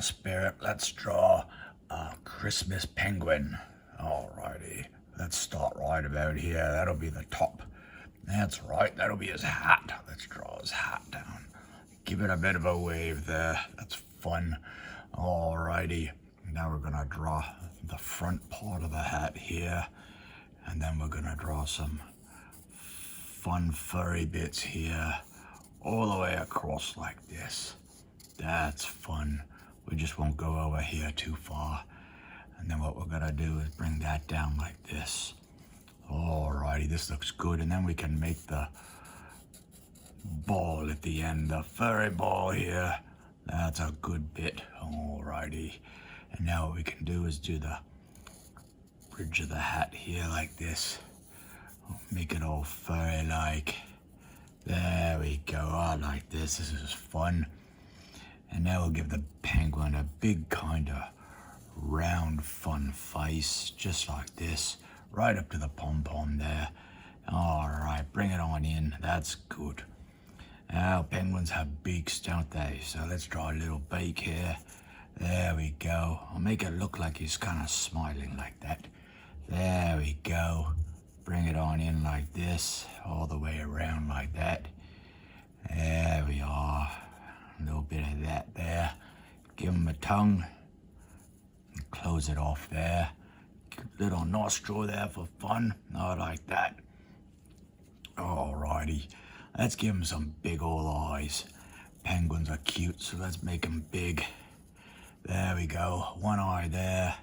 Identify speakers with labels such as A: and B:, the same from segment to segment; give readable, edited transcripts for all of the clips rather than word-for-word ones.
A: spirit, let's draw a Christmas penguin. Alrighty, let's start right about here. That'll be the top. That's right, that'll be his hat. Let's draw his hat down. Give it a bit of a wave there. That's fun. Alrighty, now we're gonna draw the front part of the hat here. And then we're gonna draw some fun furry bits here, all the way across like this. That's fun. We just won't go over here too far. And then what we're gonna do is bring that down like this. Alrighty, this looks good. And then we can make the ball at the end, the furry ball here. That's a good bit. Alrighty. And now what we can do is do the bridge of the hat here like this. Make it all furry like. There we go. I like this. This is fun. And now we'll give the penguin a big kind of round fun face, just like this, right up to the pom-pom there. Alright, bring it on in. That's good. Now penguins have beaks, don't they? So let's draw a little beak here. There we go. I'll make it look like he's kind of smiling like that. There we go. Bring it on in like this, all the way around like that. There we are. A little bit of that there. Give him a tongue. And close it off there. Little nostril there for fun. I like that. Alrighty. Let's give him some big old eyes. Penguins are cute, so let's make them big. There we go. One eye there.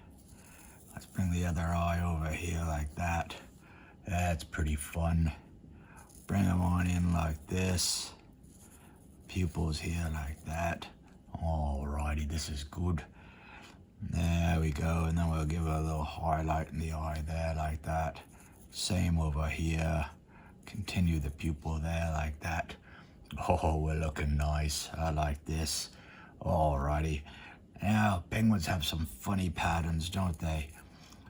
A: Let's bring the other eye over here like that. That's pretty fun. Bring them on in like this. Pupils here like that. Alrighty, this is good. There we go, and then we'll give a little highlight in the eye there like that. Same over here. Continue the pupil there like that. Oh, we're looking nice. I like this. Alrighty. Now, penguins have some funny patterns, don't they?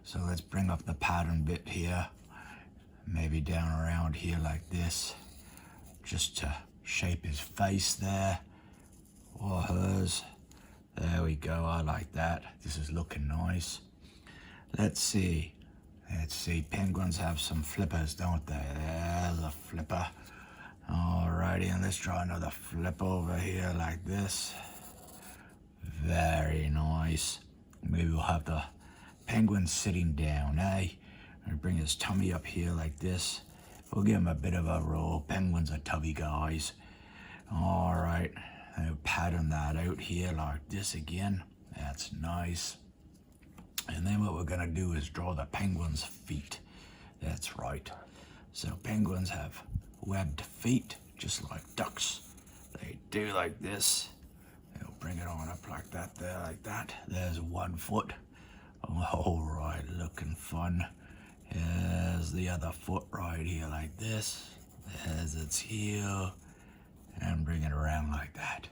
A: So let's bring up the pattern bit here. Maybe down around here like this. Just to shape his face there. Or hers. There we go, I like that. This is looking nice. Let's see. Penguins have some flippers, don't they? There's a flipper. Alrighty, and let's draw another flip over here like this. Very nice. Maybe we'll have the penguin sitting down, eh? And bring his tummy up here like this. We'll give him a bit of a roll. Penguins are tubby guys. Alright, I'll pattern that out here like this again. That's nice. And then what we're gonna do is draw the penguin's feet. That's right. So penguins have webbed feet, just like ducks. They do like this. They'll bring it on up like that there, like that. There's one foot. Alright, looking fun. Here's the other foot right here like this. There's its heel. And bring it around like that.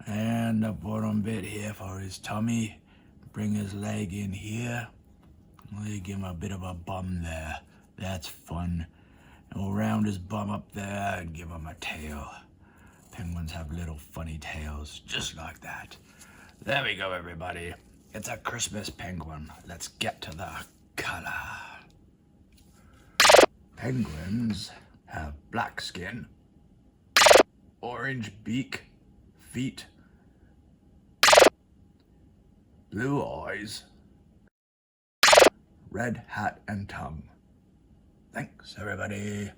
A: And the bottom bit here for his tummy. Bring his leg in here. We give him a bit of a bum there. That's fun. And we'll round his bum up there and give him a tail. Penguins have little funny tails, just like that. There we go, everybody. It's a Christmas penguin. Let's get to the color. Penguins have black skin, orange beak, feet, blue eyes, red hat and tongue. Thanks, everybody.